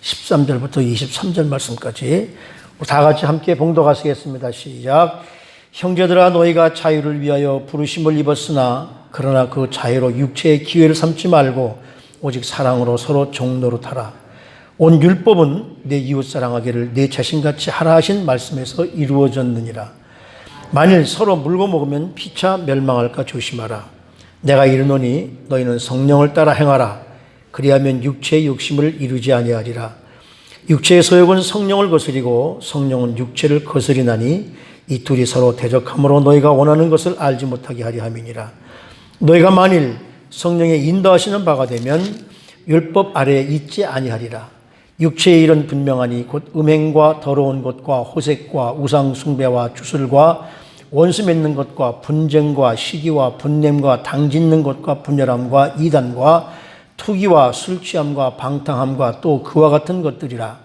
13절부터 23절 말씀까지 다 같이 함께 봉독하시겠습니다. 시작. 형제들아, 너희가 자유를 위하여 부르심을 입었으나 그러나 그 자유로 육체의 기회를 삼지 말고 오직 사랑으로 서로 종노릇하라. 온 율법은 내 이웃 사랑하기를 내 자신같이 하라 하신 말씀에서 이루어졌느니라. 만일 서로 물고 먹으면 피차 멸망할까 조심하라. 내가 이르노니 너희는 성령을 따라 행하라. 그리하면 육체의 욕심을 이루지 아니하리라. 육체의 소욕은 성령을 거스리고 성령은 육체를 거스리나니 이 둘이 서로 대적함으로 너희가 원하는 것을 알지 못하게 하려 함이니라. 너희가 만일 성령의 인도하시는 바가 되면 율법 아래에 있지 아니하리라. 육체의 일은 분명하니 곧 음행과 더러운 것과 호색과 우상 숭배와 주술과 원수 맺는 것과 분쟁과 시기와 분냄과 당짓는 것과 분열함과 이단과 투기와 술 취함과 방탕함과 또 그와 같은 것들이라.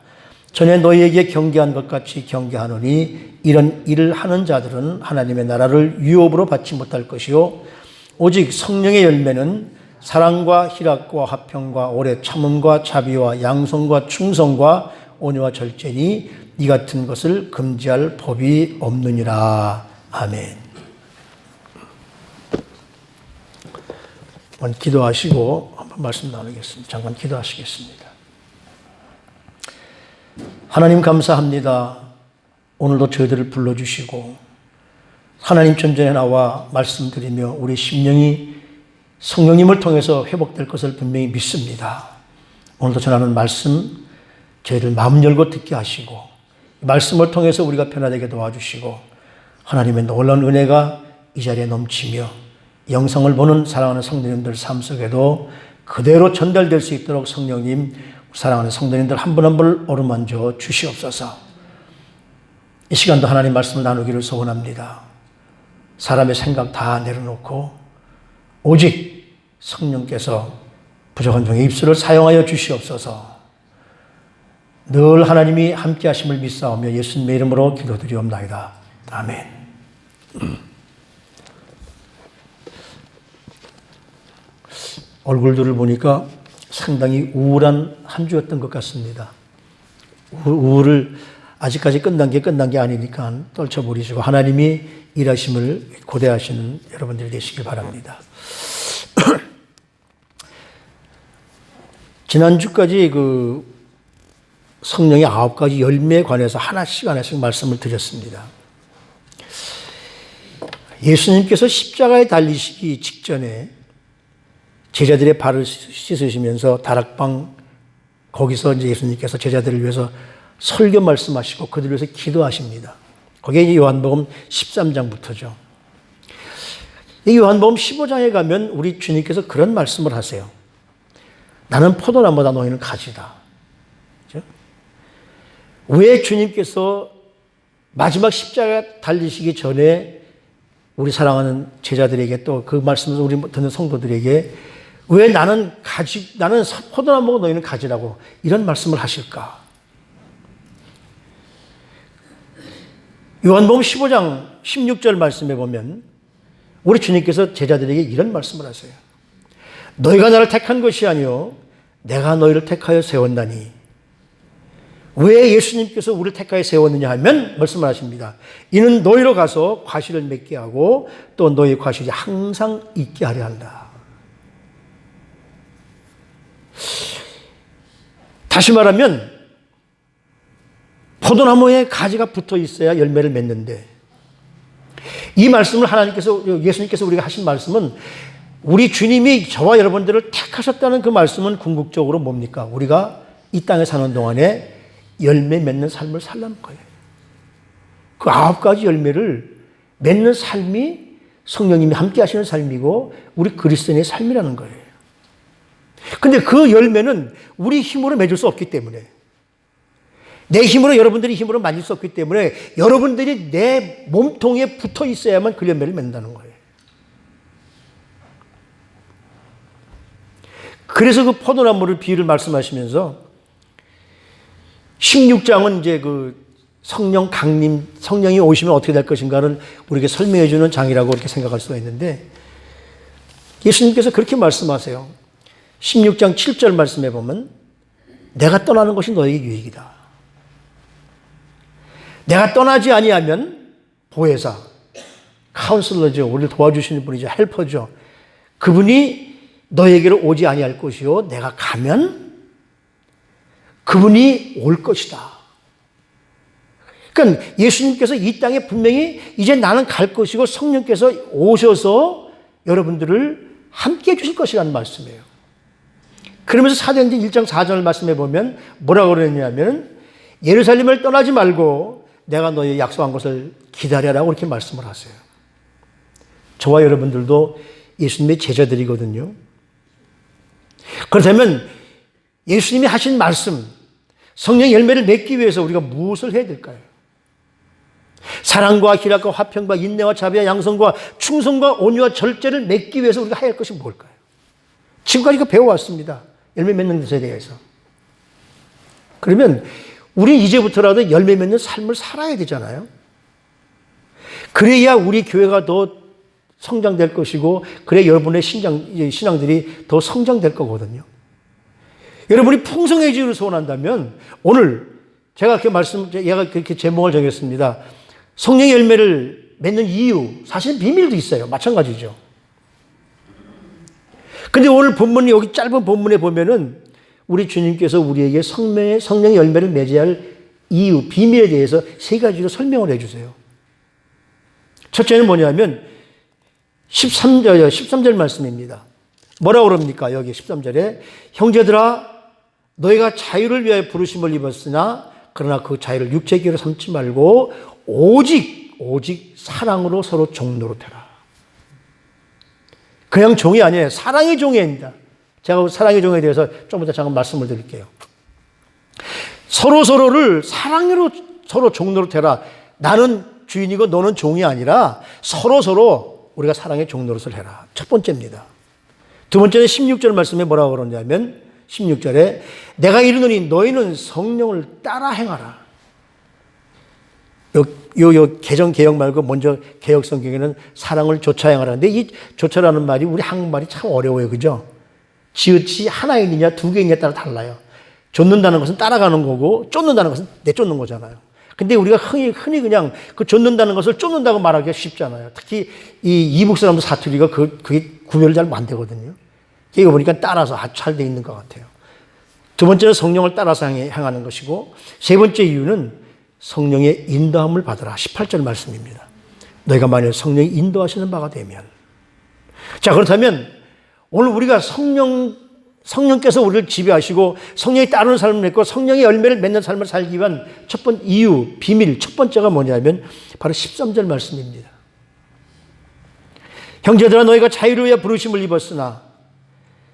전에 너희에게 경계한 것 같이 경계하노니 이런 일을 하는 자들은 하나님의 나라를 유업으로 받지 못할 것이요 오직 성령의 열매는 사랑과 희락과 화평과 오래 참음과 자비와 양성과 충성과 온유와 절제니 이 같은 것을 금지할 법이 없느니라. 아멘. 한번 기도하시고 한번 말씀 나누겠습니다. 잠깐 기도하시겠습니다. 하나님 감사합니다. 오늘도 저희들을 불러주시고 하나님 전전에 나와 말씀드리며 우리 심령이 성령님을 통해서 회복될 것을 분명히 믿습니다. 오늘도 전하는 말씀 저희들 마음 열고 듣게 하시고 말씀을 통해서 우리가 변화되게 도와주시고 하나님의 놀라운 은혜가 이 자리에 넘치며 영상을 보는 사랑하는 성도님들 삶 속에도 그대로 전달될 수 있도록 성령님, 사랑하는 성도님들 한 분 한 분을 어루만져 주시옵소서. 이 시간도 하나님 말씀을 나누기를 소원합니다. 사람의 생각 다 내려놓고 오직 성령께서 부족한 종의 입술을 사용하여 주시옵소서. 늘 하나님이 함께 하심을 믿사오며 예수님의 이름으로 기도드리옵나이다. 아멘. 얼굴들을 보니까 상당히 우울한 한 주였던 것 같습니다. 우울을 아직까지 끝난 게 아니니까 떨쳐버리시고 하나님이 일하심을 고대하시는 여러분들이 되시길 바랍니다. 지난주까지 그 성령의 9가지 열매에 관해서 하나씩 말씀을 드렸습니다. 예수님께서 십자가에 달리시기 직전에 제자들의 발을 씻으시면서 다락방 거기서 이제 예수님께서 제자들을 위해서 설교 말씀하시고 그들을 위해서 기도하십니다. 거기에 이제 요한복음 13장부터죠. 이 요한복음 15장에 가면 우리 주님께서 그런 말씀을 하세요. 나는 포도나무다 너희는 가지다. 그렇죠? 왜 주님께서 마지막 십자가 달리시기 전에 우리 사랑하는 제자들에게 또 그 말씀을 우리 듣는 성도들에게 왜 나는 포도나무고 너희는 가지라고 이런 말씀을 하실까? 요한복음 15장 16절 말씀에 보면 우리 주님께서 제자들에게 이런 말씀을 하세요. 너희가 나를 택한 것이 아니요 내가 너희를 택하여 세웠나니. 왜 예수님께서 우리를 택하여 세웠느냐 하면 말씀을 하십니다. 이는 너희로 가서 과실을 맺게 하고 또 너희 과실이 항상 있게 하려 한다. 다시 말하면 포도나무에 가지가 붙어 있어야 열매를 맺는데 이 말씀을 예수님께서 우리가 하신 말씀은 우리 주님이 저와 여러분들을 택하셨다는 그 말씀은 궁극적으로 뭡니까? 우리가 이 땅에 사는 동안에 열매 맺는 삶을 살라는 거예요. 그 9가지 열매를 맺는 삶이 성령님이 함께 하시는 삶이고 우리 그리스도인의 삶이라는 거예요. 근데 그 열매는 우리 힘으로 맺을 수 없기 때문에 내 힘으로 여러분들이 힘으로 만질 수 없기 때문에 여러분들이 내 몸통에 붙어 있어야만 그 열매를 맺는다는 거예요. 그래서 그 포도나무를 비유를 말씀하시면서 16장은 이제 그 성령이 오시면 어떻게 될 것인가를 우리에게 설명해 주는 장이라고 이렇게 생각할 수가 있는데 예수님께서 그렇게 말씀하세요. 16장 7절 말씀해 보면 내가 떠나는 것이 너에게 유익이다. 내가 떠나지 아니하면 보혜사, 카운슬러죠. 우리를 도와주시는 분이죠. 헬퍼죠. 그분이 너에게로 오지 아니할 것이요. 내가 가면 그분이 올 것이다. 그러니까 예수님께서 이 땅에 분명히 이제 나는 갈 것이고 성령께서 오셔서 여러분들을 함께 해주실 것이라는 말씀이에요. 그러면서 사도행전 1장 4절을 말씀해 보면 뭐라고 그랬냐면 예루살렘을 떠나지 말고 내가 너희 약속한 것을 기다려라고 이렇게 말씀을 하세요. 저와 여러분들도 예수님의 제자들이거든요. 그렇다면 예수님이 하신 말씀, 성령의 열매를 맺기 위해서 우리가 무엇을 해야 될까요? 사랑과 희락과 화평과 인내와 자비와 양성과 충성과 온유와 절제를 맺기 위해서 우리가 해야 할 것이 뭘까요? 지금까지 배워왔습니다. 열매 맺는 것에 대해서. 그러면 우리 이제부터라도 열매 맺는 삶을 살아야 되잖아요. 그래야 우리 교회가 더 성장될 것이고 그래야 여러분의 신앙들이 더 성장될 거거든요. 여러분이 풍성해지기를 소원한다면 오늘 제가 그렇게 제목을 정했습니다. 성령의 열매를 맺는 이유, 사실 비밀도 있어요. 마찬가지죠. 근데 오늘 본문, 여기 짧은 본문에 보면은 우리 주님께서 우리에게 성령의 열매를 맺어야 할 이유, 비밀에 대해서 세 가지로 설명을 해 주세요. 첫째는 뭐냐면 13절 말씀입니다. 뭐라고 그럽니까? 여기 13절에 형제들아 너희가 자유를 위하여 부르심을 입었으나 그러나 그 자유를 육체의 기회로 삼지 말고 오직 사랑으로 서로 종노릇해라. 그냥 종이 아니에요. 사랑의 종이입니다. 제가 사랑의 종에 대해서 좀 이따 잠깐 말씀을 드릴게요. 서로를 사랑으로 서로 종노릇해라. 나는 주인이고 너는 종이 아니라 서로 우리가 사랑의 종노릇을 해라. 첫 번째입니다. 두 번째는 16절 말씀에 뭐라고 그러냐면 16절에 내가 이르노니 너희는 성령을 따라 행하라. 요 개정 개혁 말고 먼저 개혁 성경에는 사랑을 조차 행하라는데 이 조차라는 말이 우리 한국말이 참 어려워요. 그죠? 지읒이 하나 있느냐 두 개 있느냐에 따라 달라요. 쫓는다는 것은 따라가는 거고 쫓는다는 것은 내쫓는 거잖아요. 근데 우리가 흔히 그냥 그 쫓는다는 것을 쫓는다고 말하기가 쉽잖아요. 특히 이 이북 사람들 사투리가 그게 구별을 잘 안 되거든요. 이거 보니까 따라서 아주 잘 돼 있는 것 같아요. 두 번째는 성령을 따라서 행하는 것이고 세 번째 이유는 성령의 인도함을 받으라. 18절 말씀입니다. 너희가 만일 성령이 인도하시는 바가 되면. 자, 그렇다면 오늘 우리가 성령께서 우리를 지배하시고 성령이 따르는 삶을 맺고 성령의 열매를 맺는 삶을 살기 위한 첫 번째 이유, 비밀, 첫 번째가 뭐냐면 바로 13절 말씀입니다. 형제들아 너희가 자유를 위해 부르심을 입었으나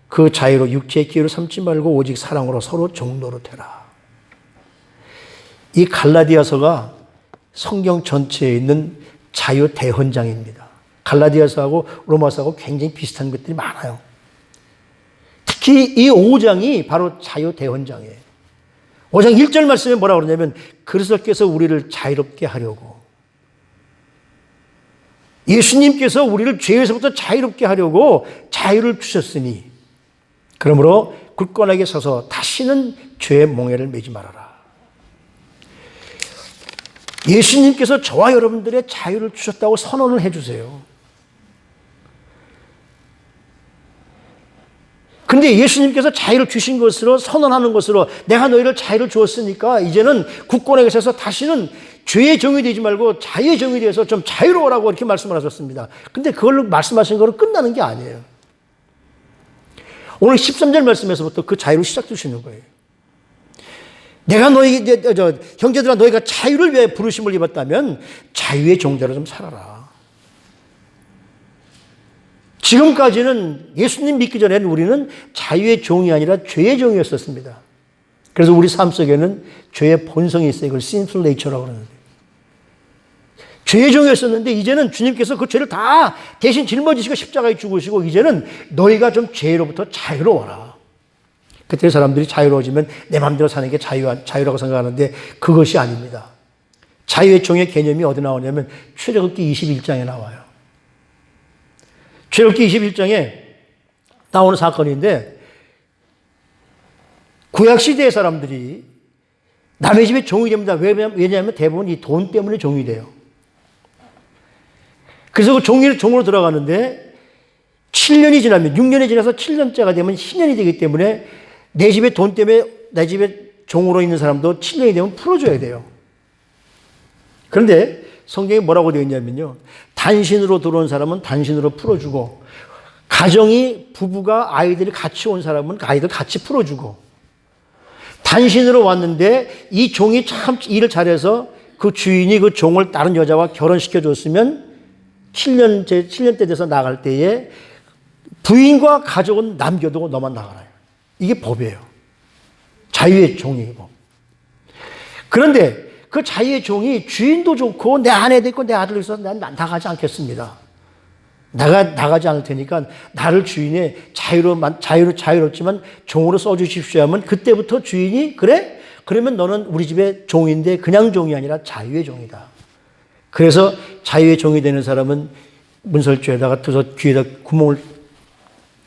그 자유로 육체의 기회를 삼지 말고 오직 사랑으로 서로 종노릇해라. 이 갈라디아서가 성경 전체에 있는 자유 대헌장입니다. 갈라디아서하고 로마서하고 굉장히 비슷한 것들이 많아요. 특히 이 5장이 바로 자유 대헌장이에요. 5장 1절 말씀에 뭐라고 그러냐면 그리스도께서 우리를 자유롭게 하려고 예수님께서 우리를 죄에서부터 자유롭게 하려고 자유를 주셨으니 그러므로 굳건하게 서서 다시는 죄의 몽해를 매지 말아라. 예수님께서 저와 여러분들의 자유를 주셨다고 선언을 해주세요. 근데 예수님께서 자유를 주신 것으로 선언하는 것으로 내가 너희를 자유를 주었으니까 이제는 굳건하게 서서 다시는 죄의 종이 되지 말고 자유의 종이 되어서 좀 자유로워라고 이렇게 말씀을 하셨습니다. 근데 그걸로 말씀하신 거로 끝나는 게 아니에요. 오늘 13절 말씀에서부터 그 자유를 시작되시는 거예요. 내가 형제들아 너희가 자유를 위해 부르심을 입었다면 자유의 종대로 좀 살아라. 지금까지는 예수님 믿기 전에는 우리는 자유의 종이 아니라 죄의 종이었었습니다. 그래서 우리 삶 속에는 죄의 본성이 있어요. 이걸 sinful nature라고 그러는데. 죄의 종이었었는데 이제는 주님께서 그 죄를 다 대신 짊어지시고 십자가에 죽으시고 이제는 너희가 좀 죄로부터 자유로워라. 그때 사람들이 자유로워지면 내 마음대로 사는 게 자유라고 생각하는데 그것이 아닙니다. 자유의 종의 개념이 어디 나오냐면 출애굽기 21장에 나와요. 출애굽기 21장에 나오는 사건인데 구약시대의 사람들이 남의 집에 종이 됩니다. 왜냐하면 대부분 이 돈 때문에 종이 돼요. 그래서 그 종으로 들어가는데 7년이 지나면 6년이 지나서 7년째가 되면 10년이 되기 때문에 내 집에 돈 때문에 내 집에 종으로 있는 사람도 7년이 되면 풀어줘야 돼요. 그런데 성경에 뭐라고 되어 있냐면요. 단신으로 들어온 사람은 단신으로 풀어주고 가정이 부부가 아이들이 같이 온 사람은 아이들 같이 풀어주고 단신으로 왔는데 이 종이 참 일을 잘해서 그 주인이 그 종을 다른 여자와 결혼시켜 줬으면 7년째 돼서 나갈 때에 부인과 가족은 남겨두고 너만 나가라. 이게 법이에요. 자유의 종이고. 그런데 그 자유의 종이 주인도 좋고 내 아내도 있고 내 아들도 있어서 난 나가지 않겠습니다. 나가지 않을 테니까 나를 주인의 자유롭지만 종으로 써주십시오 하면 그때부터 주인이 그래? 그러면 너는 우리 집의 종인데 그냥 종이 아니라 자유의 종이다. 그래서 자유의 종이 되는 사람은 문설주에다가 귀에다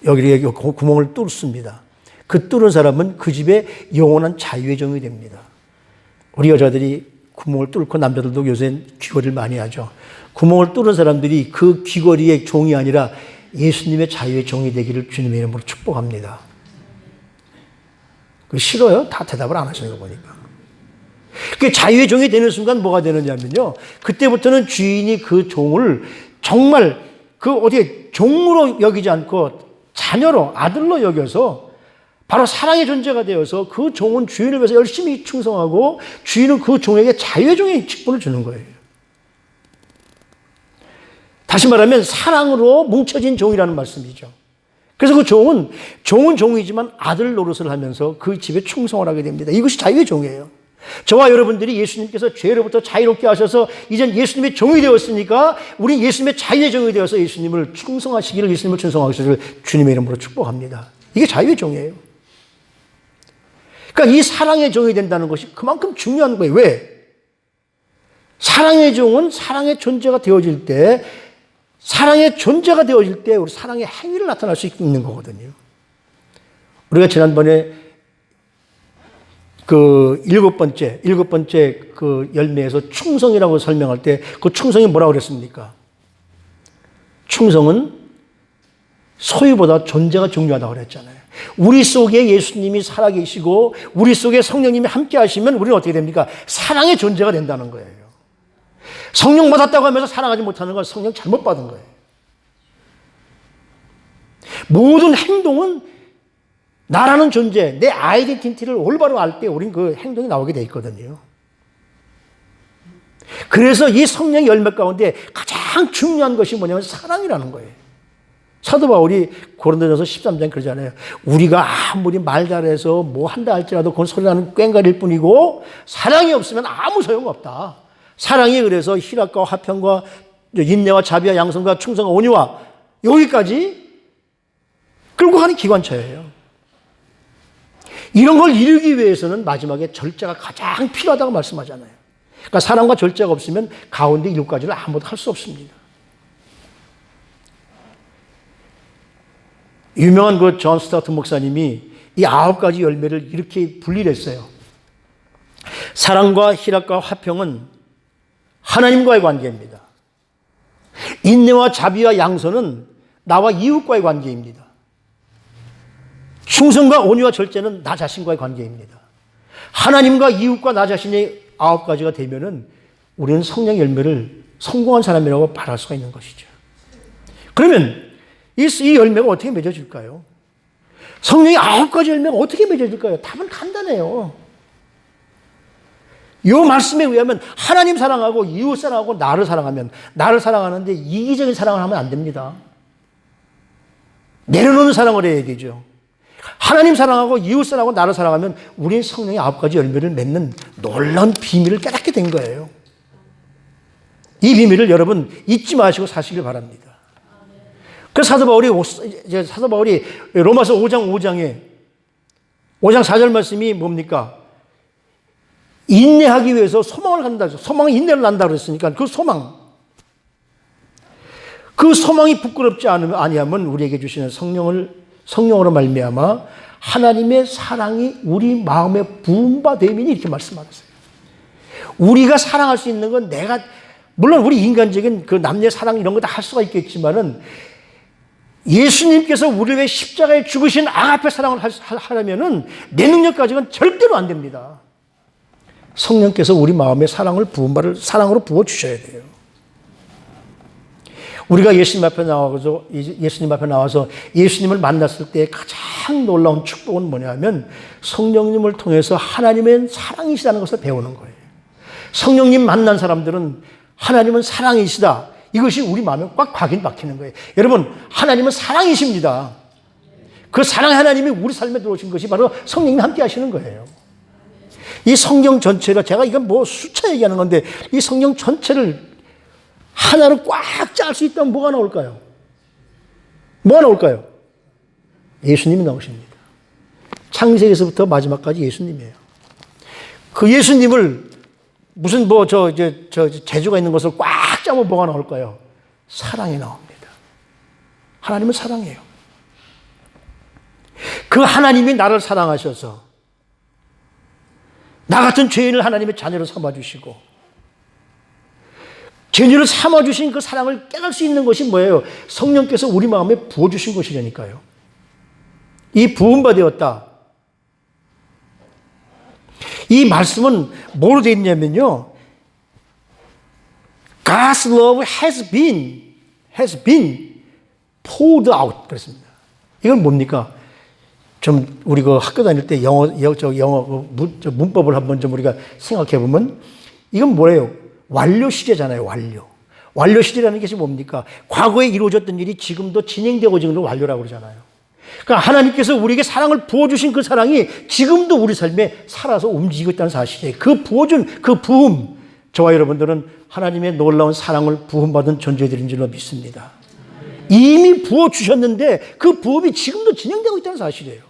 여기 구멍을 뚫습니다. 그 뚫은 사람은 그 집의 영원한 자유의 종이 됩니다. 우리 여자들이 구멍을 뚫고 남자들도 요새 귀걸이를 많이 하죠. 구멍을 뚫은 사람들이 그 귀걸이의 종이 아니라 예수님의 자유의 종이 되기를 주님의 이름으로 축복합니다. 그 싫어요? 다 대답을 안 하시는 거 보니까. 그 자유의 종이 되는 순간 뭐가 되느냐면요. 그때부터는 주인이 그 종을 정말 종으로 여기지 않고 자녀로 아들로 여겨서 바로 사랑의 존재가 되어서 그 종은 주인을 위해서 열심히 충성하고 주인은 그 종에게 자유의 종의 직분을 주는 거예요. 다시 말하면 사랑으로 뭉쳐진 종이라는 말씀이죠. 그래서 그 종은 종이지만 아들 노릇을 하면서 그 집에 충성을 하게 됩니다. 이것이 자유의 종이에요. 저와 여러분들이 예수님께서 죄로부터 자유롭게 하셔서 이젠 예수님의 종이 되었으니까 우리 예수님의 자유의 종이 되어서 예수님을 충성하시기를 주님의 이름으로 축복합니다. 이게 자유의 종이에요. 그러니까 이 사랑의 종이 된다는 것이 그만큼 중요한 거예요. 왜? 사랑의 종은 사랑의 존재가 되어질 때 우리 사랑의 행위를 나타날 수 있는 거거든요. 우리가 지난번에 일곱 번째 그 열매에서 충성이라고 설명할 때 그 충성이 뭐라고 그랬습니까? 충성은 소유보다 존재가 중요하다고 그랬잖아요. 우리 속에 예수님이 살아계시고 우리 속에 성령님이 함께 하시면 우리는 어떻게 됩니까? 사랑의 존재가 된다는 거예요. 성령 받았다고 하면서 사랑하지 못하는 건 성령 잘못 받은 거예요. 모든 행동은 나라는 존재, 내 아이덴티티를 올바로 알 때 우린 그 행동이 나오게 돼 있거든요. 그래서 이 성령의 열매 가운데 가장 중요한 것이 뭐냐면 사랑이라는 거예요. 사도 바울이 고린도전서 13장 그러잖아요. 우리가 아무리 말 잘해서 뭐 한다 할지라도 그건 소리나는 꽹과리일 뿐이고 사랑이 없으면 아무 소용없다. 사랑이 그래서 희락과 화평과 인내와 자비와 양성과 충성과 온유와 여기까지 끌고 가는 기관차예요. 이런 걸 이루기 위해서는 마지막에 절제가 가장 필요하다고 말씀하잖아요. 그러니까 사랑과 절제가 없으면 가운데 7가지를 아무도 할 수 없습니다. 유명한 그 존 스타트 목사님이 이 9가지 열매를 이렇게 분리를 했어요. 사랑과 희락과 화평은 하나님과의 관계입니다. 인내와 자비와 양선은 나와 이웃과의 관계입니다. 충성과 온유와 절제는 나 자신과의 관계입니다. 하나님과 이웃과 나 자신의 9가지가 되면은 우리는 성령 열매를 성공한 사람이라고 말할 수가 있는 것이죠. 그러면 이 열매가 어떻게 맺어질까요? 성령의 9가지 열매가 어떻게 맺어질까요? 답은 간단해요. 이 말씀에 의하면 하나님 사랑하고 이웃 사랑하고 나를 사랑하는데 이기적인 사랑을 하면 안 됩니다. 내려놓는 사랑을 해야 되죠. 하나님 사랑하고 이웃 사랑하고 나를 사랑하면 우리는 성령의 9가지 열매를 맺는 놀라운 비밀을 깨닫게 된 거예요. 이 비밀을 여러분 잊지 마시고 사시길 바랍니다. 그래서 사도 바울이 로마서 5장 4절 말씀이 뭡니까? 인내하기 위해서 소망을 갖는다. 소망은 인내를 낳는다 그랬으니까 그 소망이 부끄럽지 아니하면 우리에게 주시는 성령으로 말미암아 하나님의 사랑이 우리 마음에 부은 바 되면 이렇게 말씀하셨어요. 우리가 사랑할 수 있는 건 물론 우리 인간적인 그 남녀 사랑 이런 거 다 할 수가 있겠지만은 예수님께서 우리를 위해 십자가에 죽으신 아가페 사랑을 하려면은 내 능력 가지고는 절대로 안 됩니다. 성령께서 우리 마음에 사랑을 부은 바를 사랑으로 부어 주셔야 돼요. 우리가 예수님 앞에 나와서 예수님을 만났을 때 가장 놀라운 축복은 뭐냐면 성령님을 통해서 하나님의 사랑이시다는 것을 배우는 거예요. 성령님 만난 사람들은 하나님은 사랑이시다. 이것이 우리 마음에 꽉 박히는 거예요. 여러분, 하나님은 사랑이십니다. 그 사랑의 하나님이 우리 삶에 들어오신 것이 바로 성령님 함께 하시는 거예요. 이 성경 전체가 제가 이건 뭐 수차 얘기하는 건데 이 성경 전체를 하나로 꽉 짤 수 있다면 뭐가 나올까요? 뭐가 나올까요? 예수님이 나오십니다. 창세기에서부터 마지막까지 예수님이에요. 그 예수님을 무슨 재주가 있는 것을 꽉 짜면 뭐가 나올까요? 사랑이 나옵니다. 하나님은 사랑이에요. 그 하나님이 나를 사랑하셔서 나 같은 죄인을 하나님의 자녀로 삼아주시고 죄인을 삼아주신 그 사랑을 깨달을 수 있는 것이 뭐예요? 성령께서 우리 마음에 부어주신 것이라니까요. 이 부음바 되었다. 이 말씀은 뭐로 되어 있냐면요. God's love has been poured out. 그렇습니다. 이건 뭡니까? 좀 우리 그 학교 다닐 때 영어 문법을 한번 좀 우리가 생각해 보면 이건 뭐래요? 완료 시제잖아요. 완료 시제라는 것이 뭡니까? 과거에 이루어졌던 일이 지금도 진행되고 지금도 완료라고 그러잖아요. 그러니까 하나님께서 우리에게 사랑을 부어주신 그 사랑이 지금도 우리 삶에 살아서 움직이고 있다는 사실이에요. 그 부어준 그 부음, 저와 여러분들은 하나님의 놀라운 사랑을 부음받은 존재들인 줄로 믿습니다. 이미 부어주셨는데 그 부음이 지금도 진행되고 있다는 사실이에요.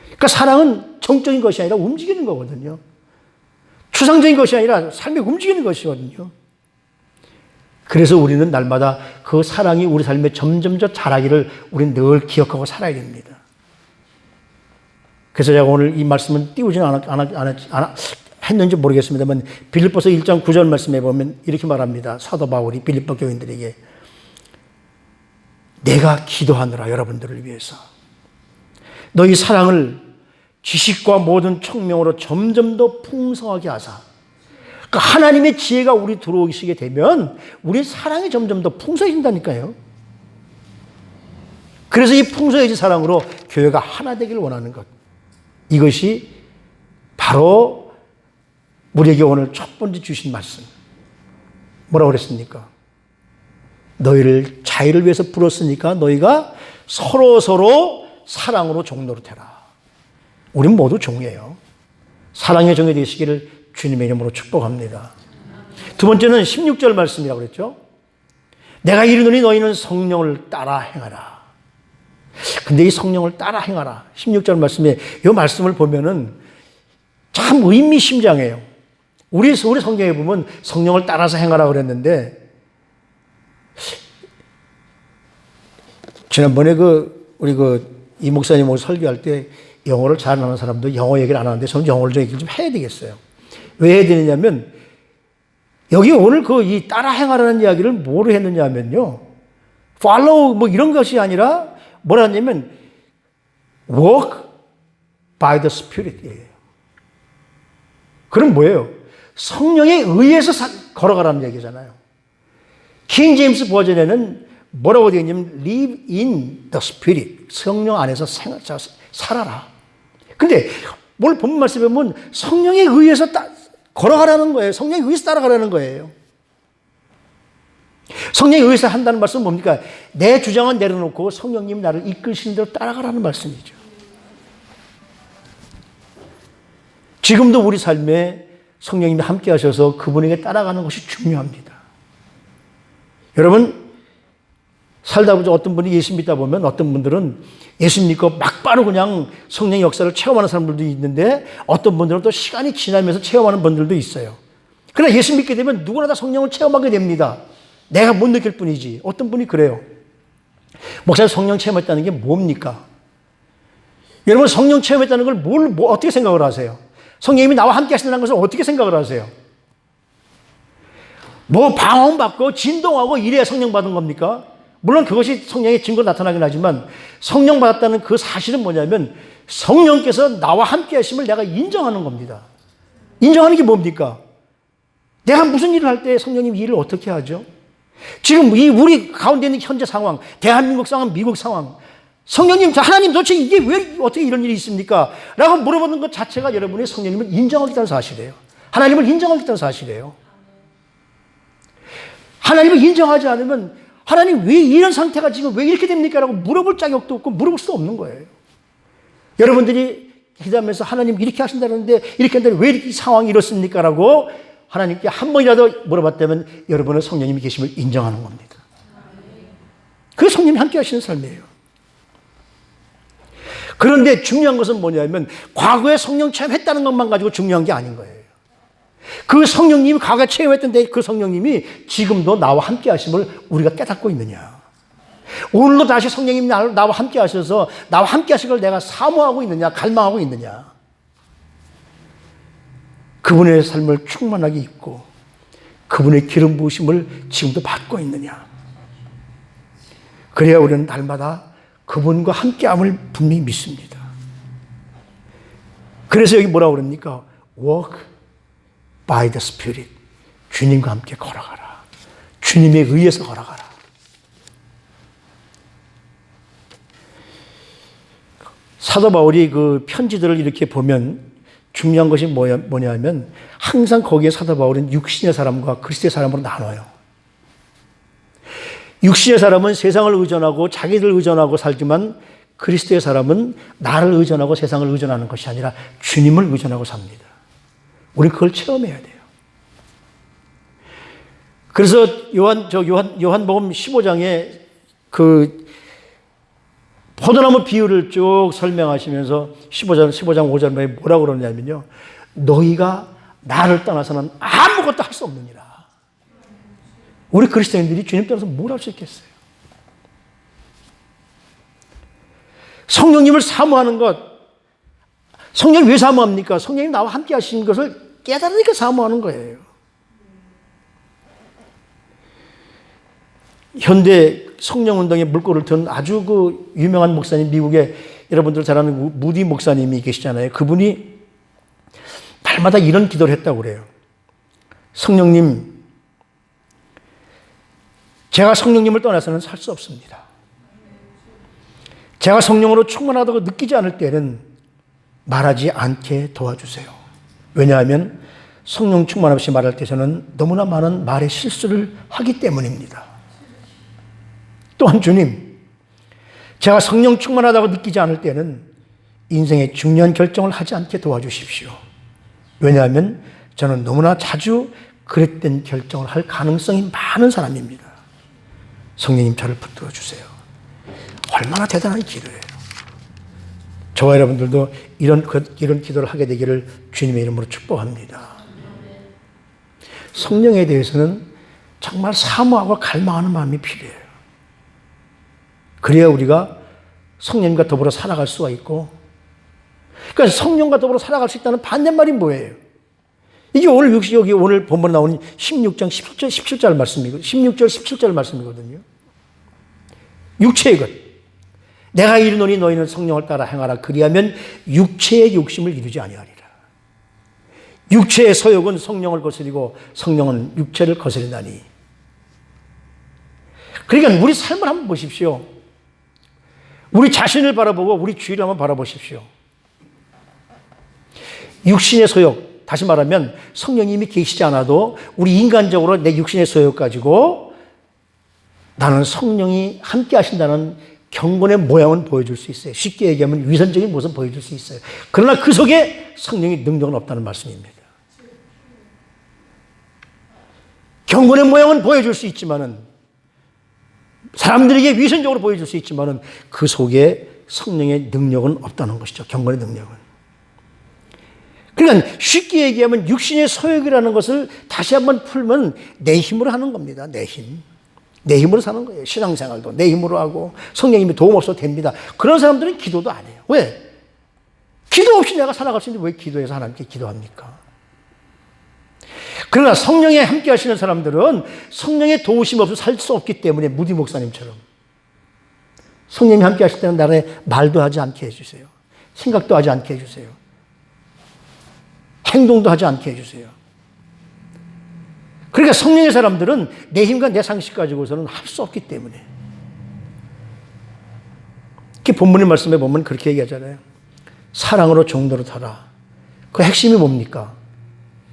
그러니까 사랑은 정적인 것이 아니라 움직이는 거거든요. 추상적인 것이 아니라 삶에 움직이는 것이거든요. 그래서 우리는 날마다 그 사랑이 우리 삶에 점점 더 자라기를 우리는 늘 기억하고 살아야 됩니다. 그래서 제가 오늘 이 말씀은 띄우지는 했는지 모르겠습니다만 빌립보서 1장 9절 말씀에 보면 이렇게 말합니다. 사도 바울이 빌립보 교인들에게 내가 기도하느라 여러분들을 위해서 너희 사랑을 지식과 모든 총명으로 점점 더 풍성하게 하사 그러니까 하나님의 지혜가 우리 들어오시게 되면 우리 사랑이 점점 더 풍성해진다니까요. 그래서 이 풍성해진 사랑으로 교회가 하나 되기를 원하는 것. 이것이 바로 우리에게 오늘 첫 번째 주신 말씀. 뭐라고 그랬습니까? 너희를 자유를 위해서 불렀으니까 너희가 서로 사랑으로 종노릇 해라. 우린 모두 종이에요. 사랑의 종이 되시기를 주님의 이름으로 축복합니다. 두 번째는 16절 말씀이라고 그랬죠. 내가 이르노니 너희는 성령을 따라 행하라. 근데 이 성령을 따라 행하라. 16절 말씀에 이 말씀을 보면은 참 의미심장해요. 우리 성경에 보면 성령을 따라서 행하라 그랬는데 지난번에 우리 이 목사님 설교할 때 영어를 잘 아는 사람도 영어 얘기를 안 하는데 저는 영어를 좀 얘기를 좀 해야 되겠어요. 왜 해야 되느냐면 여기 오늘 이 따라 행하라는 이야기를 뭐로 했느냐면요. follow 뭐 이런 것이 아니라 뭐라 하냐면 walk by the Spirit이에요. 그럼 뭐예요? 성령에 의해서 걸어가라는 얘기잖아요. 킹 제임스 버전에는 뭐라고 되어 있냐면 live in the Spirit. 성령 안에서 살아라. 근데 뭘 본문 말씀에 보면 성령에 의해서 걸어가라는 거예요. 성령에 의해서 따라가라는 거예요. 성령에 의해서 한다는 말씀은 뭡니까? 내 주장은 내려놓고 성령님이 나를 이끄시는 대로 따라가라는 말씀이죠. 지금도 우리 삶에 성령님이 함께 하셔서 그분에게 따라가는 것이 중요합니다. 여러분, 살다 보면 어떤 분이 예수 믿다 보면 어떤 분들은 예수 믿고 막바로 그냥 성령의 역사를 체험하는 사람들도 있는데 어떤 분들은 또 시간이 지나면서 체험하는 분들도 있어요. 그러나 예수 믿게 되면 누구나 다 성령을 체험하게 됩니다. 내가 못 느낄 뿐이지. 어떤 분이 그래요. 목사님 성령 체험했다는 게 뭡니까? 여러분 성령 체험했다는 걸 어떻게 생각을 하세요? 성령님이 나와 함께 하신다는 것을 어떻게 생각을 하세요? 뭐 방언받고 진동하고 이래야 성령 받은 겁니까? 물론 그것이 성령의 증거로 나타나긴 하지만 성령 받았다는 그 사실은 뭐냐면 성령께서 나와 함께 하심을 내가 인정하는 겁니다. 인정하는 게 뭡니까? 내가 무슨 일을 할 때 성령님 이 일을 어떻게 하죠? 지금 이 우리 가운데 있는 현재 상황, 대한민국 상황, 미국 상황, 성령님, 하나님 도대체 이게 왜 어떻게 이런 일이 있습니까? 라고 물어보는 것 자체가 여러분이 성령님을 인정하겠다는 사실이에요. 하나님을 인정하겠다는 사실이에요. 하나님을 인정하지 않으면 하나님 왜 이런 상태가 지금 왜 이렇게 됩니까? 라고 물어볼 자격도 없고 물어볼 수도 없는 거예요. 여러분들이 기도하면서 하나님 이렇게 하신다는데 이렇게 한다는데 왜 이렇게 상황이 이렇습니까? 라고 하나님께 한 번이라도 물어봤다면 여러분은 성령님이 계심을 인정하는 겁니다. 그게 성령님이 함께 하시는 삶이에요. 그런데 중요한 것은 뭐냐면 과거에 성령 체험했다는 것만 가지고 중요한 게 아닌 거예요. 그 성령님이 과거에 체험했던데 그 성령님이 지금도 나와 함께 하심을 우리가 깨닫고 있느냐. 오늘도 다시 성령님이 나와 함께 하셔서 나와 함께 하실 걸 내가 사모하고 있느냐, 갈망하고 있느냐. 그분의 삶을 충만하게 입고 그분의 기름 부으심을 지금도 받고 있느냐. 그래야 우리는 날마다 그분과 함께함을 분명히 믿습니다. 그래서 여기 뭐라고 그럽니까? Walk by the Spirit. 주님과 함께 걸어가라. 주님에 의해서 걸어가라. 사도 바울이 그 편지들을 이렇게 보면 중요한 것이 뭐냐면 항상 거기에 사도 바울은 육신의 사람과 그리스도의 사람으로 나눠요. 육신의 사람은 세상을 의존하고 자기를 의존하고 살지만 그리스도의 사람은 나를 의존하고 세상을 의존하는 것이 아니라 주님을 의존하고 삽니다. 우리 그걸 체험해야 돼요. 그래서 요한복음 15장에 그 포도나무 비유를 쭉 설명하시면서 15장 5절에 뭐라고 그러냐면요. 너희가 나를 떠나서는 아무것도 할 수 없느니라. 우리 그리스도인들이 주님 떠나서 뭘 할 수 있겠어요? 성령님을 사모하는 것, 성령이 왜 사모합니까? 성령이 나와 함께 하시는 것을 깨달으니까 사모하는 거예요. 현대 성령운동의 물꼬를 튼 아주 그 유명한 목사님, 미국에 여러분들 잘 아는 무디 목사님이 계시잖아요. 그분이 날마다 이런 기도를 했다고 그래요. 성령님, 제가 성령님을 떠나서는 살 수 없습니다. 제가 성령으로 충만하다고 느끼지 않을 때는 말하지 않게 도와주세요. 왜냐하면 성령 충만 없이 말할 때 저는 너무나 많은 말의 실수를 하기 때문입니다. 또한 주님, 제가 성령 충만하다고 느끼지 않을 때는 인생의 중요한 결정을 하지 않게 도와주십시오. 왜냐하면 저는 너무나 자주 그랬던 결정을 할 가능성이 많은 사람입니다. 성령님 저를 붙들어 주세요. 얼마나 대단한 기도예요. 저와 여러분들도 이런 기도를 하게 되기를 주님의 이름으로 축복합니다. 성령에 대해서는 정말 사모하고 갈망하는 마음이 필요해요. 그래야 우리가 성령님과 더불어 살아갈 수가 있고, 그러니까 성령과 더불어 살아갈 수 있다는 반대말이 뭐예요? 이게 여기 오늘 본문에 나오는 16장 17절 말씀이거든요. 16절 17절 말씀이거든요. 육체의 것. 내가 이르노니 너희는 성령을 따라 행하라. 그리하면 육체의 욕심을 이루지 아니하리라. 육체의 소욕은 성령을 거스리고 성령은 육체를 거스린다니. 그러니까 우리 삶을 한번 보십시오. 우리 자신을 바라보고 우리 주위를 한번 바라보십시오. 육신의 소욕, 다시 말하면 성령님이 계시지 않아도 우리 인간적으로 내 육신의 소욕 가지고 나는 성령이 함께 하신다는 경건의 모양은 보여줄 수 있어요. 쉽게 얘기하면 위선적인 모습은 보여줄 수 있어요. 그러나 그 속에 성령의 능력은 없다는 말씀입니다. 경건의 모양은 보여줄 수 있지만은 사람들에게 위선적으로 보여줄 수 있지만은 그 속에 성령의 능력은 없다는 것이죠. 경건의 능력은. 그러니까 쉽게 얘기하면 육신의 소욕이라는 것을 다시 한번 풀면 내 힘으로 하는 겁니다. 내 힘. 내 힘으로 사는 거예요. 신앙생활도 내 힘으로 하고 성령님이 도움 없어도 됩니다. 그런 사람들은 기도도 안 해요. 왜? 기도 없이 내가 살아갈 수 있는데 왜 기도해서 하나님께 기도합니까? 그러나 성령에 함께 하시는 사람들은 성령의 도우심 없이 살 수 없기 때문에 무디 목사님처럼 성령이 함께 하실 때는 나를 말도 하지 않게 해주세요. 생각도 하지 않게 해주세요. 행동도 하지 않게 해주세요. 그러니까 성령의 사람들은 내 힘과 내 상식 가지고서는 할 수 없기 때문에. 이렇게 본문의 말씀에 보면 그렇게 얘기하잖아요. 사랑으로 종도로 타라. 그 핵심이 뭡니까?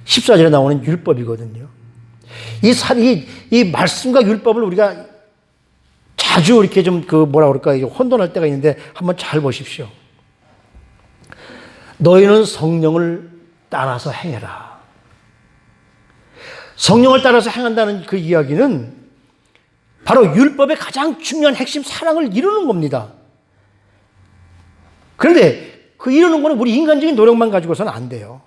14절에 나오는 율법이거든요. 이 말씀과 율법을 우리가 자주 이렇게 좀 뭐라 그럴까, 혼돈할 때가 있는데 한번 잘 보십시오. 너희는 성령을 따라서 행해라. 성령을 따라서 행한다는 그 이야기는 바로 율법의 가장 중요한 핵심 사랑을 이루는 겁니다. 그런데 그 이루는 거는 우리 인간적인 노력만 가지고서는 안 돼요.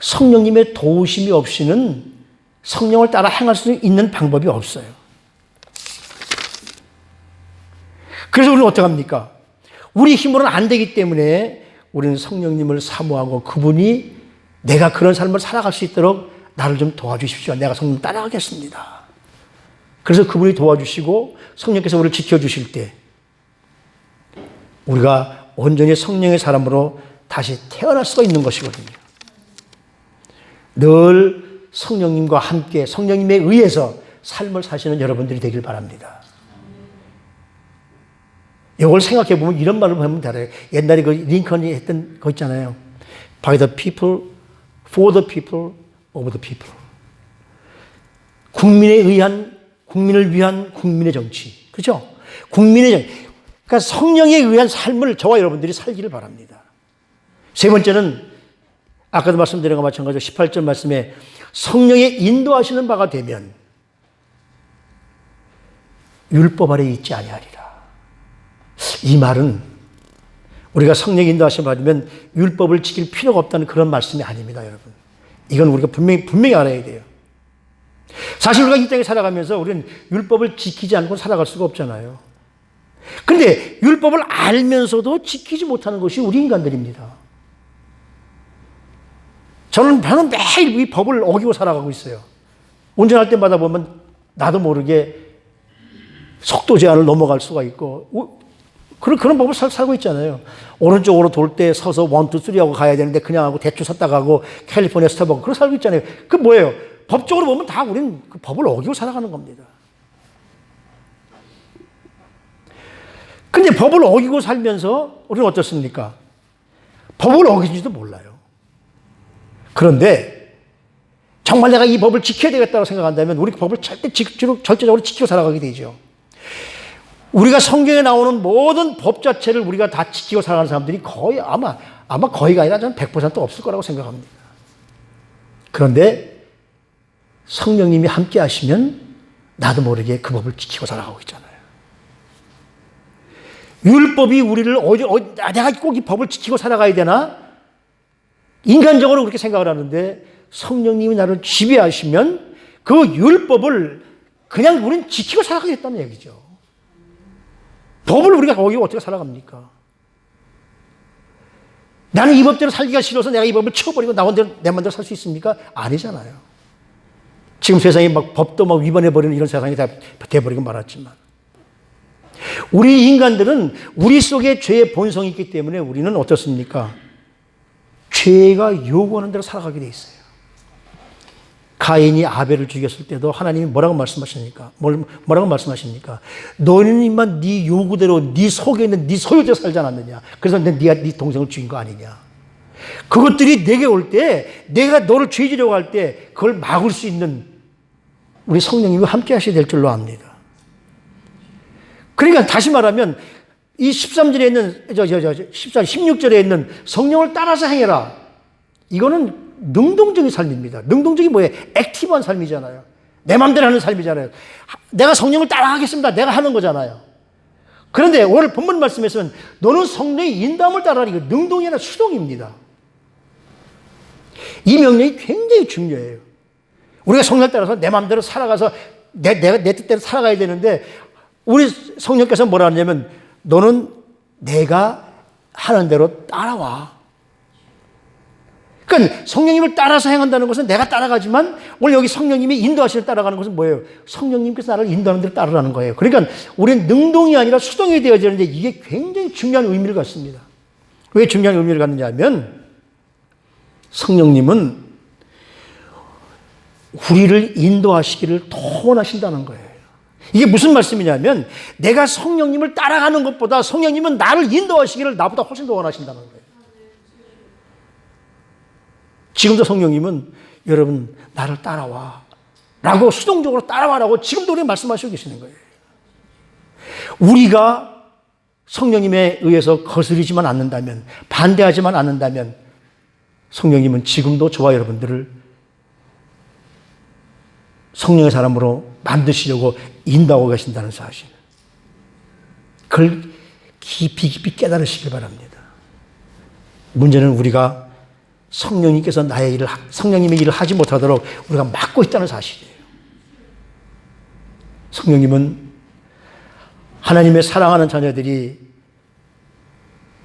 성령님의 도우심이 없이는 성령을 따라 행할 수 있는 방법이 없어요. 그래서 우리는 어떻게 합니까? 우리 힘으로는 안 되기 때문에 우리는 성령님을 사모하고 그분이 내가 그런 삶을 살아갈 수 있도록 나를 좀 도와주십시오. 내가 성령 따라가겠습니다. 그래서 그분이 도와주시고 성령께서 우리를 지켜주실 때 우리가 온전히 성령의 사람으로 다시 태어날 수가 있는 것이거든요. 늘 성령님과 함께 성령님에 의해서 삶을 사시는 여러분들이 되길 바랍니다. 이걸 생각해 보면 이런 말을 하면 달아요. 옛날에 그 링컨이 했던 거 있잖아요. By the people, for the people, of the people. 국민을 위한 국민의 정치. 그죠? 국민의 정치. 그러니까 성령에 의한 삶을 저와 여러분들이 살기를 바랍니다. 세 번째는 아까도 말씀드린 것과 마찬가지로 18절 말씀에 성령의 인도하시는 바가 되면 율법 아래 있지 아니하리라. 이 말은 우리가 성령의 인도하심을 받으면 율법을 지킬 필요가 없다는 그런 말씀이 아닙니다, 여러분. 이건 우리가 분명히 알아야 돼요. 사실 우리가 이 땅에 살아가면서 우리는 율법을 지키지 않고 살아갈 수가 없잖아요. 그런데 율법을 알면서도 지키지 못하는 것이 우리 인간들입니다. 저는 매일 이 법을 어기고 살아가고 있어요. 운전할 때마다 보면 나도 모르게 속도 제한을 넘어갈 수가 있고 그런 법을 살고 있잖아요. 오른쪽으로 돌 때 서서 1, 2, 3 하고 가야 되는데 그냥 하고 대충 섰다 가고 캘리포니아 스톱하고 그렇게 살고 있잖아요. 그 뭐예요? 법적으로 보면 다 우리는 그 법을 어기고 살아가는 겁니다. 근데 법을 어기고 살면서 우리는 어떻습니까? 법을 어기지도 몰라요. 그런데 정말 내가 이 법을 지켜야 되겠다고 생각한다면 우리 법을 절대적으로 지키고 살아가게 되죠. 우리가 성경에 나오는 모든 법 자체를 우리가 다 지키고 살아가는 사람들이 거의 아마 거의가 아니라 저는 100% 없을 거라고 생각합니다. 그런데 성령님이 함께 하시면 나도 모르게 그 법을 지키고 살아가고 있잖아요. 율법이 우리를 내가 꼭 이 법을 지키고 살아가야 되나? 인간적으로 그렇게 생각을 하는데 성령님이 나를 지배하시면 그 율법을 그냥 우리는 지키고 살아가겠다는 얘기죠. 법을 우리가 거기서 어떻게 살아갑니까? 나는 이 법대로 살기가 싫어서 내가 이 법을 치워버리고 내 마음대로 살 수 있습니까? 아니잖아요. 지금 세상에 법도 위반해버리는 이런 세상이 다 돼버리고 말았지만 우리 인간들은 우리 속에 죄의 본성이 있기 때문에 우리는 어떻습니까? 죄가 요구하는 대로 살아가게 돼 있어요. 가인이 아벨을 죽였을 때도 하나님이 뭐라고 말씀하십니까? 뭐라고 말씀하십니까? 너는 인만 네 요구대로 네 속에 있는 네 소유대로 살지 않았느냐? 그래서 네가 네 동생을 죽인 거 아니냐? 그것들이 내게 올 때 내가 너를 죄 지려고 할 때 그걸 막을 수 있는 우리 성령님이 함께 하셔야 될 줄로 압니다. 그러니까 다시 말하면 이 13절에 있는 16절에 있는 성령을 따라서 행해라. 이거는 능동적인 삶입니다. 능동적이 뭐예요? 액티브한 삶이잖아요. 내 마음대로 하는 삶이잖아요. 내가 성령을 따라하겠습니다. 내가 하는 거잖아요. 그런데 오늘 본문 말씀에서는 너는 성령의 인도함을 따라하라. 이거 능동이 아니라 수동입니다. 이 명령이 굉장히 중요해요. 우리가 성령을 따라서 내 마음대로 살아가서 내 뜻대로 살아가야 되는데 우리 성령께서 뭐라 하냐면 너는 내가 하는 대로 따라와. 그러니까 성령님을 따라서 행한다는 것은 내가 따라가지만 오늘 여기 성령님이 인도하시는 따라가는 것은 뭐예요? 성령님께서 나를 인도하는 대로 따르라는 거예요. 그러니까 우리는 능동이 아니라 수동이 되어야 되는데 이게 굉장히 중요한 의미를 갖습니다. 왜 중요한 의미를 갖느냐 하면 성령님은 우리를 인도하시기를 더 원하신다는 거예요. 이게 무슨 말씀이냐면 내가 성령님을 따라가는 것보다 성령님은 나를 인도하시기를 나보다 훨씬 더 원하신다는 거예요. 지금도 성령님은 여러분 나를 따라와 라고 수동적으로 따라와라고 지금도 우리 말씀하시고 계시는 거예요. 우리가 성령님에 의해서 거스르지만 않는다면, 반대하지만 않는다면 성령님은 지금도 저와 여러분들을 성령의 사람으로 만드시려고 인도하고 계신다는 사실, 그걸 깊이 깨달으시길 바랍니다. 문제는 우리가 성령님께서 성령님의 일을 하지 못하도록 우리가 막고 있다는 사실이에요. 성령님은 하나님의 사랑하는 자녀들이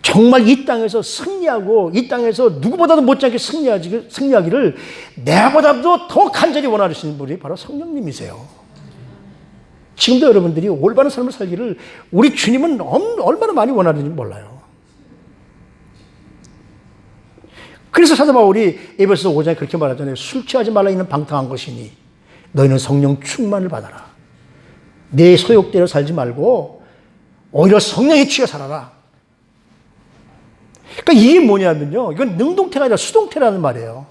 정말 이 땅에서 승리하고 이 땅에서 누구보다도 못지않게 승리하기를 내보다도 더 간절히 원하시는 분이 바로 성령님이세요. 지금도 여러분들이 올바른 삶을 살기를 우리 주님은 얼마나 많이 원하는지 몰라요. 그래서 사도 바울이 에베소서 5장에 그렇게 말하잖아요. 술 취하지 말라 이는 방탕한 것이니 너희는 성령 충만을 받아라. 내 소욕대로 살지 말고 오히려 성령에 취해 살아라. 그러니까 이게 뭐냐면요. 이건 능동태가 아니라 수동태라는 말이에요.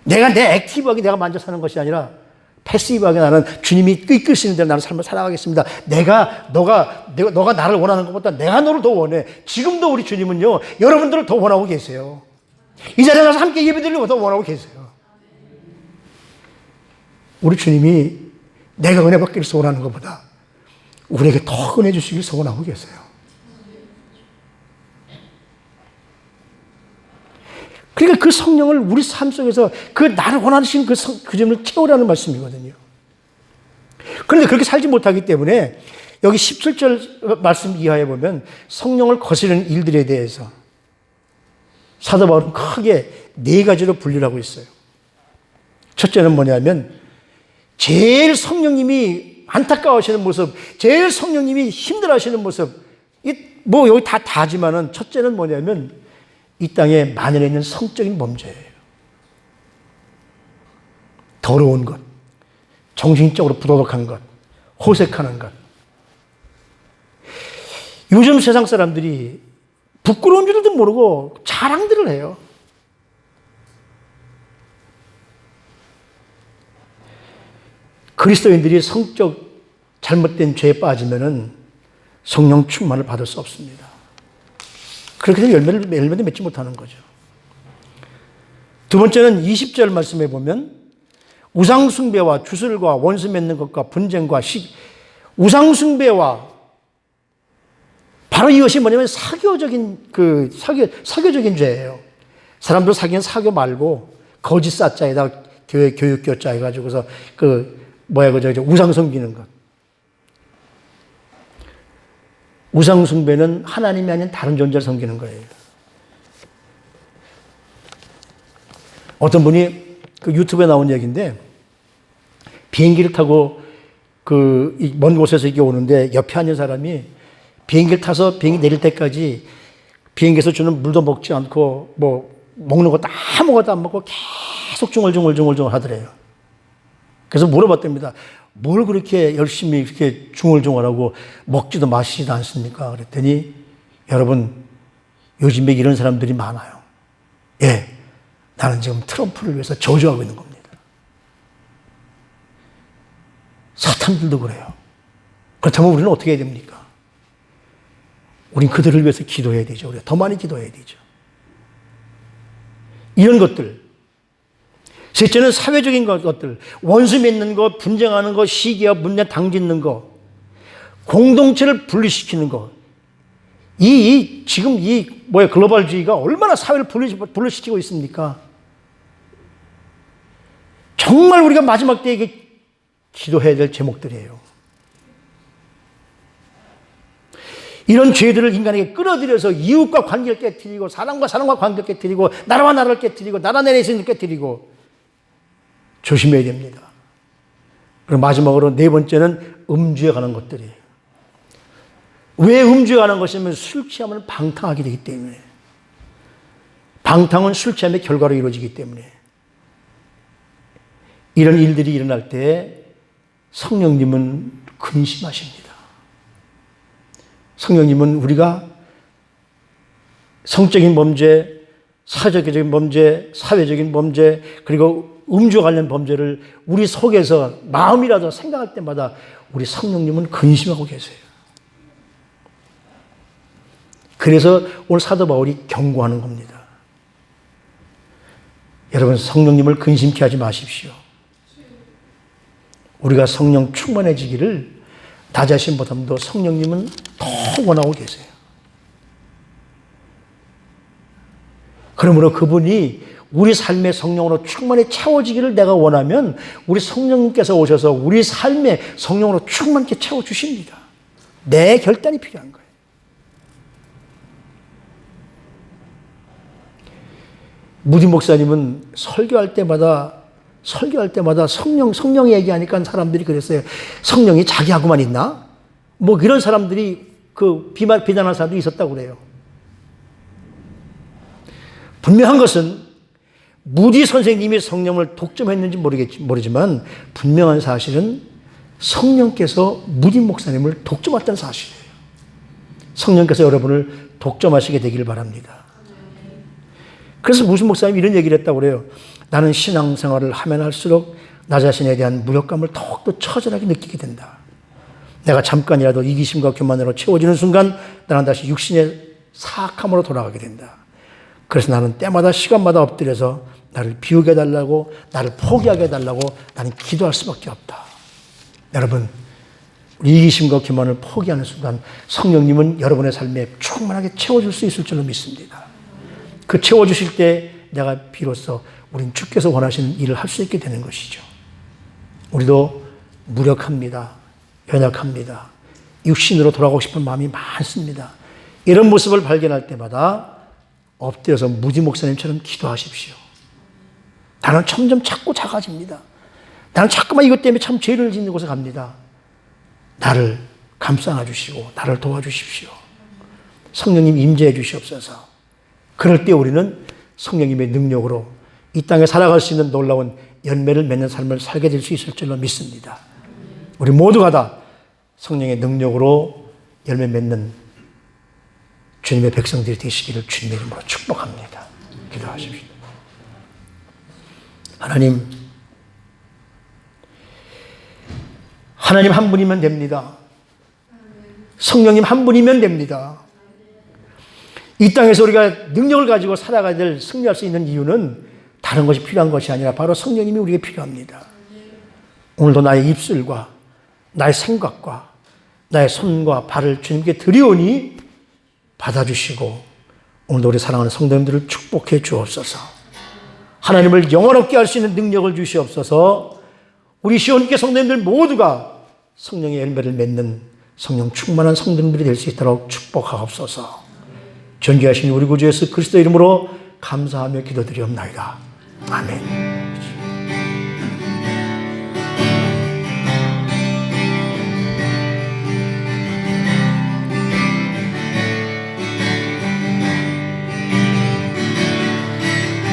내가 내 액티브하게 내가 만져 사는 것이 아니라 패시브하게 나는 주님이 이끄시는 대로 나는 삶을 살아가겠습니다. 너가 나를 원하는 것보다 내가 너를 더 원해. 지금도 우리 주님은요. 여러분들을 더 원하고 계세요. 이 자리에 가서 함께 예배드리려고 더 원하고 계세요. 우리 주님이 내가 은혜 받기를 소원하는 것보다 우리에게 더 은혜 주시길 소원하고 계세요. 그러니까 그 성령을 우리 삶 속에서 그 나를 원하시는 그 점을 채우라는 말씀이거든요. 그런데 그렇게 살지 못하기 때문에 여기 17절 말씀 이하에 보면 성령을 거스르는 일들에 대해서 사도 바울은 크게 네 가지로 분류를 하고 있어요. 첫째는 뭐냐면 제일 성령님이 안타까워하시는 모습, 제일 성령님이 힘들어하시는 모습, 여기 다지만은 첫째는 뭐냐면 이 땅에 만연해 있는 성적인 범죄예요. 더러운 것, 정신적으로 부도덕한 것, 호색하는 것. 요즘 세상 사람들이 부끄러운 줄도 모르고 자랑들을 해요. 그리스도인들이 성적 잘못된 죄에 빠지면은 성령 충만을 받을 수 없습니다. 그렇게 해서 열매를 맺지 못하는 거죠. 두 번째는 20절 말씀에 보면 우상숭배와 주술과 원수 맺는 것과 분쟁과 우상숭배와 바로 이것이 뭐냐면 사교적인 죄예요. 사람들 사기는 사교 말고 거짓 사자에다 교육교자 해가지고서 우상 섬기는 것. 우상 숭배는 하나님이 아닌 다른 존재를 섬기는 거예요. 어떤 분이 유튜브에 나온 얘기인데 비행기를 타고 먼 곳에서 이렇게 오는데 옆에 앉은 사람이 비행기를 타서 비행기 내릴 때까지 비행기에서 주는 물도 먹지 않고 먹는 것도 아무것도 안 먹고 계속 중얼중얼 하더래요. 그래서 물어봤답니다. 뭘 그렇게 열심히 이렇게 중얼중얼하고 먹지도 마시지도 않습니까? 그랬더니 여러분 요즘에 이런 사람들이 많아요. 예, 나는 지금 트럼프를 위해서 저주하고 있는 겁니다. 사탄들도 그래요. 그렇다면 우리는 어떻게 해야 됩니까? 우린 그들을 위해서 기도해야 되죠. 우리가 더 많이 기도해야 되죠. 이런 것들. 셋째는 사회적인 것들. 원수 맺는 것, 분쟁하는 것, 시기와 문제 당짓는 것, 공동체를 분리시키는 것. 지금 글로벌주의가 얼마나 사회를 분리시키고 있습니까? 정말 우리가 마지막 때에 이게 기도해야 될 제목들이에요. 이런 죄들을 인간에게 끌어들여서 이웃과 관계를 깨뜨리고 사람과 사람과 관계를 깨뜨리고 나라와 나라를 깨뜨리고 나라 내에서 깨뜨리고 조심해야 됩니다. 그리고 마지막으로 네 번째는 음주에 관한 것들이에요. 왜 음주에 관한 것이냐면 술 취하면 방탕하게 되기 때문에. 방탕은 술 취함의 결과로 이루어지기 때문에. 이런 일들이 일어날 때 성령님은 근심하십니다. 성령님은 우리가 성적인 범죄, 사회적인 범죄, 사회적인 범죄, 그리고 음주 관련 범죄를 우리 속에서 마음이라도 생각할 때마다 우리 성령님은 근심하고 계세요. 그래서 오늘 사도 바울이 경고하는 겁니다. 여러분, 성령님을 근심케 하지 마십시오. 우리가 성령 충만해지기를 나 자신보다도 성령님은 더 원하고 계세요. 그러므로 그분이 우리 삶의 성령으로 충만히 채워지기를 내가 원하면 우리 성령님께서 오셔서 우리 삶의 성령으로 충만하게 채워주십니다. 내 결단이 필요한 거예요. 무디 목사님은 설교할 때마다 성령 얘기하니까 사람들이 그랬어요. 성령이 자기하고만 있나? 뭐 그런 사람들이 비난하는 사람들이 있었다고 그래요. 분명한 것은 무디 선생님이 성령을 독점했는지 모르지만 분명한 사실은 성령께서 무디 목사님을 독점했다는 사실이에요. 성령께서 여러분을 독점하시게 되기를 바랍니다. 그래서 무슨 목사님이 이런 얘기를 했다고 그래요. 나는 신앙생활을 하면 할수록 나 자신에 대한 무력감을 더욱더 처절하게 느끼게 된다. 내가 잠깐이라도 이기심과 교만으로 채워지는 순간 나는 다시 육신의 사악함으로 돌아가게 된다. 그래서 나는 때마다 시간마다 엎드려서 나를 비우게 해달라고, 나를 포기하게 해달라고 나는 기도할 수밖에 없다. 여러분, 우리 이기심과 교만을 포기하는 순간 성령님은 여러분의 삶에 충만하게 채워줄 수 있을 줄로 믿습니다. 그 채워주실 때 내가 비로소 우린 주께서 원하시는 일을 할 수 있게 되는 것이죠. 우리도 무력합니다. 연약합니다. 육신으로 돌아가고 싶은 마음이 많습니다. 이런 모습을 발견할 때마다 엎드려서 무디 목사님처럼 기도하십시오. 나는 점점 자꾸 작아집니다. 나는 자꾸만 이것 때문에 참 죄를 짓는 곳에 갑니다. 나를 감싸 안아주시고 나를 도와주십시오. 성령님 임재해 주시옵소서. 그럴 때 우리는 성령님의 능력으로 이 땅에 살아갈 수 있는 놀라운 열매를 맺는 삶을 살게 될 수 있을 줄로 믿습니다. 우리 모두가 다 성령의 능력으로 열매 맺는 주님의 백성들이 되시기를 주님의 이름으로 축복합니다. 기도하십시오. 하나님 한 분이면 됩니다. 성령님 한 분이면 됩니다. 이 땅에서 우리가 능력을 가지고 살아가야 될, 승리할 수 있는 이유는 다른 것이 필요한 것이 아니라 바로 성령님이 우리에게 필요합니다. 오늘도 나의 입술과 나의 생각과 나의 손과 발을 주님께 드리오니 받아주시고 오늘도 우리 사랑하는 성도님들을 축복해 주옵소서. 하나님을 영원롭게 할 수 있는 능력을 주시옵소서. 우리 시온교회 성도님들 모두가 성령의 열매를 맺는 성령 충만한 성도님들이 될 수 있도록 축복하옵소서. 존귀하신 우리 구주 예수 그리스도 이름으로 감사하며 기도드리옵나이다. 아멘.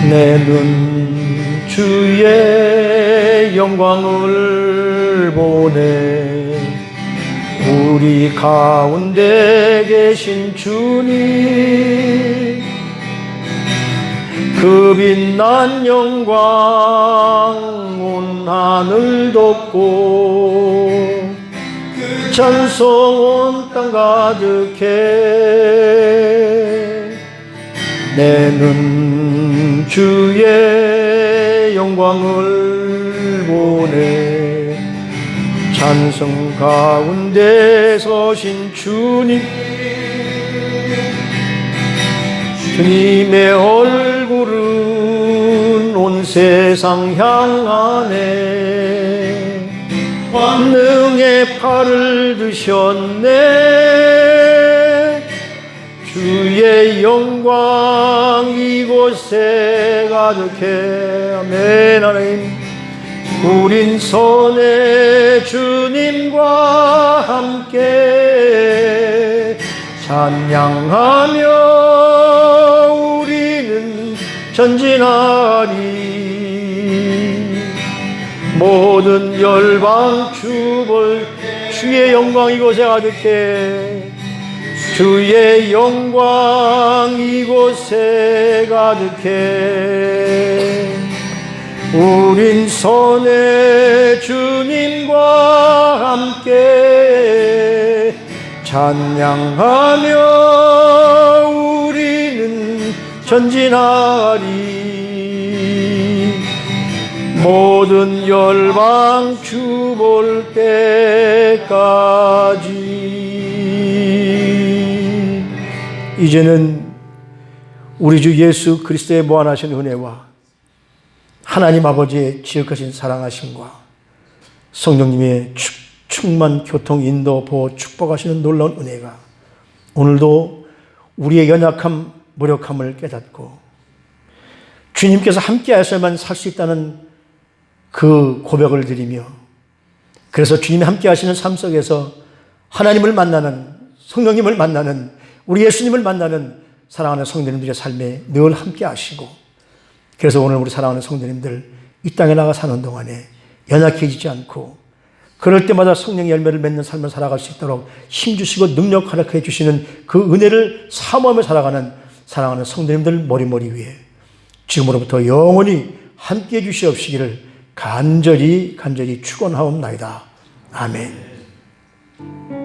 내 눈 주의 영광을 보네. 우리 가운데 계신 주님, 그 빛난 영광 온 하늘 덮고 그 찬송 온 땅 가득해. 내 눈 주의 영광을 보네. 찬송 가운데 서신 주님, 주님의 얼굴은 온 세상 향하네. 만능의 팔을 드셨네. 주의 영광 이곳에 가득해. 아멘. 하나님, 우린 선의 주님과 함께 찬양하며 우리는 전진하리. 모든 열방 주볼 주의 영광 이곳에 가득해. 주의 영광 이곳에 가득해. 우린 선의 주님과 함께 찬양하며 우리는 전진하리. 모든 열방 주 볼 때까지. 이제는 우리 주 예수 그리스도의 무한하신 은혜와 하나님 아버지의 지극하신 사랑하심과 성령님의 충만 교통 인도 보호 축복하시는 놀라운 은혜가 오늘도 우리의 연약함 무력함을 깨닫고 주님께서 함께 하셔야만 살 수 있다는 그 고백을 드리며, 그래서 주님이 함께 하시는 삶 속에서 하나님을 만나는, 성령님을 만나는, 우리 예수님을 만나는 사랑하는 성도님들의 삶에 늘 함께 하시고, 그래서 오늘 우리 사랑하는 성도님들 이 땅에 나가 사는 동안에 연약해지지 않고 그럴 때마다 성령의 열매를 맺는 삶을 살아갈 수 있도록 힘주시고 능력 허락해 주시는 그 은혜를 사모하며 살아가는 사랑하는 성도님들 머리머리 위에 지금으로부터 영원히 함께해 주시옵시기를 간절히 축원하옵나이다. 아멘.